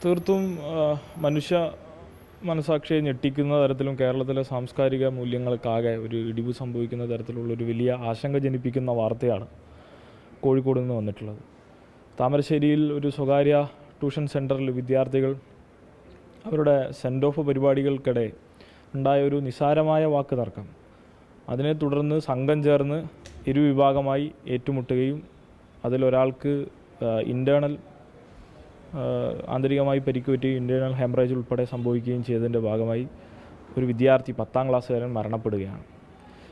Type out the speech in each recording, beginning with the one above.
തീർത്തും മനുഷ്യ മനസാക്ഷിയെ ഞെട്ടിക്കുന്ന തരത്തിലും കേരളത്തിലെ സാംസ്കാരിക മൂല്യങ്ങൾക്കാകെ ഒരു ഇടിവ് സംഭവിക്കുന്ന തരത്തിലുള്ളൊരു വലിയ ആശങ്ക ജനിപ്പിക്കുന്ന വാർത്തയാണ് കോഴിക്കോട് നിന്ന് വന്നിട്ടുള്ളത്. താമരശ്ശേരിയിൽ ഒരു സ്വകാര്യ ട്യൂഷൻ സെൻറ്ററിൽ വിദ്യാർത്ഥികൾ അവരുടെ സെൻഡ് ഓഫ് പരിപാടികൾക്കിടെ ഉണ്ടായ ഒരു നിസ്സാരമായ വാക്ക് തർക്കം, അതിനെ തുടർന്ന് സംഘം ചേർന്ന് ഇരുവിഭാഗമായി ഏറ്റുമുട്ടുകയും അതിലൊരാൾക്ക് ഇൻറ്റേർണൽ ആന്തരികമായി പരിക്കുപറ്റുകയും ഇൻറ്റേർണൽ ഹെമറേജ് ഉൾപ്പെടെ സംഭവിക്കുകയും ചെയ്തതിൻ്റെ ഭാഗമായി ഒരു വിദ്യാർത്ഥി 10ാം ക്ലാസ്സുകാരൻ മരണപ്പെടുകയാണ്.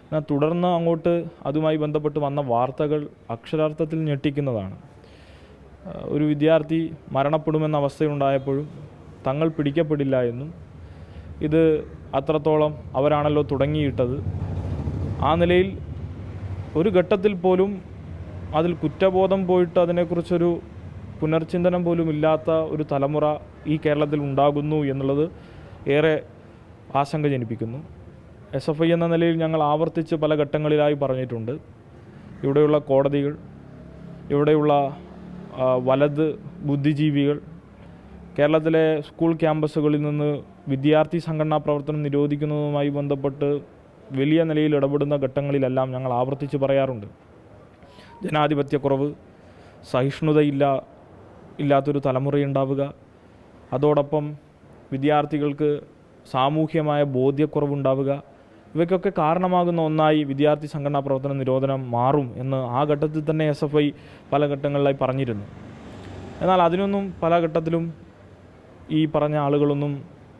എന്നാൽ തുടർന്ന് അങ്ങോട്ട് അതുമായി ബന്ധപ്പെട്ട് വന്ന വാർത്തകൾ അക്ഷരാർത്ഥത്തിൽ ഞെട്ടിക്കുന്നതാണ്. ഒരു വിദ്യാർത്ഥി മരണപ്പെടുമെന്ന അവസ്ഥയുണ്ടായപ്പോഴും തങ്ങൾ പിടിക്കപ്പെടില്ല എന്നും ഇത് അത്രത്തോളം അവരാണല്ലോ തുടങ്ങിയിട്ടത്, ആ നിലയിൽ ഒരു ഘട്ടത്തിൽ പോലും അതിൽ കുറ്റബോധം പോയിട്ട് അതിനെക്കുറിച്ചൊരു പുനർചിന്തനം പോലും ഇല്ലാത്ത ഒരു തലമുറ ഈ കേരളത്തിൽ ഉണ്ടാകുന്നു എന്നുള്ളത് ഏറെ ആശങ്ക ജനിപ്പിക്കുന്നു. SFI എന്ന നിലയിൽ ഞങ്ങൾ ആവർത്തിച്ച് പല ഘട്ടങ്ങളിലായി പറഞ്ഞിട്ടുണ്ട്, ഇവിടെയുള്ള കോടതികൾ, ഇവിടെയുള്ള വലത് ബുദ്ധിജീവികൾ കേരളത്തിലെ സ്കൂൾ ക്യാമ്പസുകളിൽ നിന്ന് വിദ്യാർത്ഥി സംഘടനാ പ്രവർത്തനം നിരോധിക്കുന്നതുമായി ബന്ധപ്പെട്ട് വലിയ നിലയിൽ ഇടപെടുന്ന ഘട്ടങ്ങളിലെല്ലാം ഞങ്ങൾ ആവർത്തിച്ച് പറയാറുണ്ട്, ജനാധിപത്യക്കുറവ്, ഇല്ലാത്തൊരു തലമുറയുണ്ടാവുക, അതോടൊപ്പം വിദ്യാർത്ഥികൾക്ക് സാമൂഹ്യമായ ബോധ്യക്കുറവുണ്ടാവുക, ഇവയ്ക്കൊക്കെ കാരണമാകുന്ന ഒന്നായി വിദ്യാർത്ഥി സംഘടനാ പ്രവർത്തന നിരോധനം മാറും എന്ന് ആ ഘട്ടത്തിൽ തന്നെ SFI പല ഘട്ടങ്ങളിലായി പറഞ്ഞിരുന്നു. എന്നാൽ അതിനൊന്നും പല ഘട്ടത്തിലും ഈ പറഞ്ഞ ആളുകളൊന്നും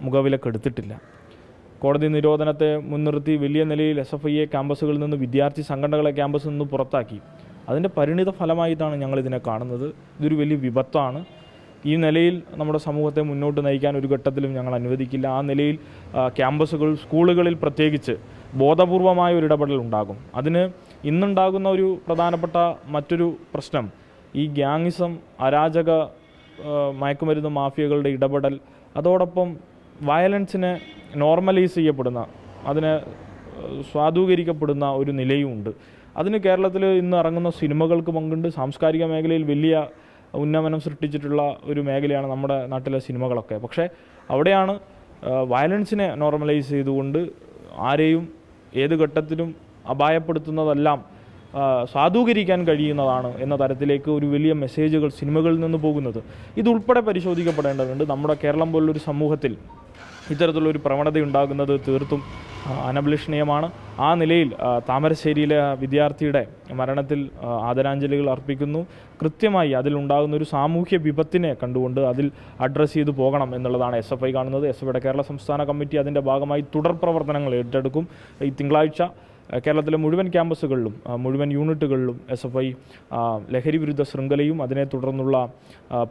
മുഖവിലക്കെടുത്തിട്ടില്ല. കോടതി നിരോധനത്തെ മുൻനിർത്തി വലിയ നിലയിൽ SFIയെ ക്യാമ്പസുകളിൽ നിന്ന്, വിദ്യാർത്ഥി സംഘടനകളെ ക്യാമ്പസിൽ നിന്ന് പുറത്താക്കി. അതിൻ്റെ പരിണിത ഫലമായിട്ടാണ് ഞങ്ങളിതിനെ കാണുന്നത്. ഇതൊരു വലിയ വിപത്താണ്. ഈ നിലയിൽ നമ്മുടെ സമൂഹത്തെ മുന്നോട്ട് നയിക്കാൻ ഒരു ഘട്ടത്തിലും ഞങ്ങൾ അനുവദിക്കില്ല. ആ നിലയിൽ ക്യാമ്പസുകൾ, സ്കൂളുകളിൽ പ്രത്യേകിച്ച് ബോധപൂർവമായ ഒരു ഇടപെടൽ ഉണ്ടാകും. അതിന് ഇന്നുണ്ടാകുന്ന ഒരു പ്രധാനപ്പെട്ട മറ്റൊരു പ്രശ്നം ഈ ഗ്യാങ്ങിസം, അരാജക മയക്കുമരുന്ന് മാഫിയകളുടെ ഇടപെടൽ, അതോടൊപ്പം വയലൻസിനെ നോർമലൈസ് ചെയ്യപ്പെടുന്ന, അതിനെ സ്വാധൂകരിക്കപ്പെടുന്ന ഒരു നിലയുമുണ്ട്. അതിന് കേരളത്തിൽ ഇന്ന് ഇറങ്ങുന്ന സിനിമകൾക്ക് പങ്കുണ്ട്. സാംസ്കാരിക മേഖലയിൽ വലിയ ഉന്നമനം സൃഷ്ടിച്ചിട്ടുള്ള ഒരു മേഖലയാണ് നമ്മുടെ നാട്ടിലെ സിനിമകളൊക്കെ. പക്ഷേ അവിടെയാണ് വയലൻസിനെ നോർമലൈസ് ചെയ്തുകൊണ്ട് ആരെയും ഏത് ഘട്ടത്തിലും അപായപ്പെടുത്തുന്നതെല്ലാം സാധൂകരിക്കാൻ കഴിയുന്നതാണ് എന്ന തരത്തിലേക്ക് ഒരു വലിയ മെസ്സേജുകൾ സിനിമകളിൽ നിന്ന് പോകുന്നത്. ഇതുൾപ്പെടെ പരിശോധിക്കപ്പെടേണ്ടതുണ്ട്. നമ്മുടെ കേരളം പോലുള്ളൊരു സമൂഹത്തിൽ ഇത്തരത്തിലുള്ളൊരു പ്രവണത ഉണ്ടാകുന്നത് തീർത്തും അനഭിലഷണീയമാണ്. ആ നിലയിൽ താമരശ്ശേരിയിലെ വിദ്യാർത്ഥിയുടെ മരണത്തിൽ ആദരാഞ്ജലികൾ അർപ്പിക്കുന്നു. കൃത്യമായി അതിലുണ്ടാകുന്ന ഒരു സാമൂഹ്യ വിപത്തിനെ കണ്ടുകൊണ്ട് അതിൽ അഡ്രസ്സ് ചെയ്തു പോകണം എന്നുള്ളതാണ് SFI കാണുന്നത്. SFIയുടെ കേരള സംസ്ഥാന കമ്മിറ്റി അതിൻ്റെ ഭാഗമായി തുടർ പ്രവർത്തനങ്ങൾ ഏറ്റെടുക്കും. ഈ തിങ്കളാഴ്ച കേരളത്തിലെ മുഴുവൻ ക്യാമ്പസുകളിലും, മുഴുവൻ യൂണിറ്റുകളിലും SFI ലഹരി വിരുദ്ധ ശൃംഖലയും അതിനെ തുടർന്നുള്ള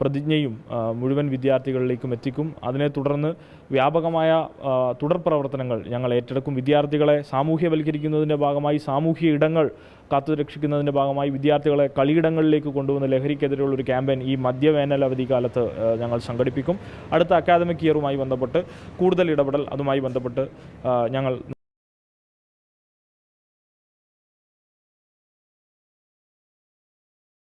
പ്രതിജ്ഞയും മുഴുവൻ വിദ്യാർത്ഥികളിലേക്കും എത്തിക്കും. അതിനെ തുടർന്ന് വ്യാപകമായ തുടർ പ്രവർത്തനങ്ങൾ ഞങ്ങൾ ഏറ്റെടുക്കും. വിദ്യാർത്ഥികളെ സാമൂഹ്യവൽക്കരിക്കുന്നതിൻ്റെ ഭാഗമായി, സാമൂഹ്യ ഇടങ്ങൾ കാത്തുരക്ഷിക്കുന്നതിൻ്റെ ഭാഗമായി വിദ്യാർത്ഥികളെ കളിയിടങ്ങളിലേക്ക് കൊണ്ടുവന്ന് ലഹരിക്കെതിരെയുള്ളൊരു ക്യാമ്പയിൻ ഈ മധ്യവേനൽ അവധിക്കാലത്ത് ഞങ്ങൾ സംഘടിപ്പിക്കും. അടുത്ത അക്കാദമിക് ഇയറുമായി ബന്ധപ്പെട്ട് കൂടുതൽ ഇടപെടൽ അതുമായി ബന്ധപ്പെട്ട് ഞങ്ങൾ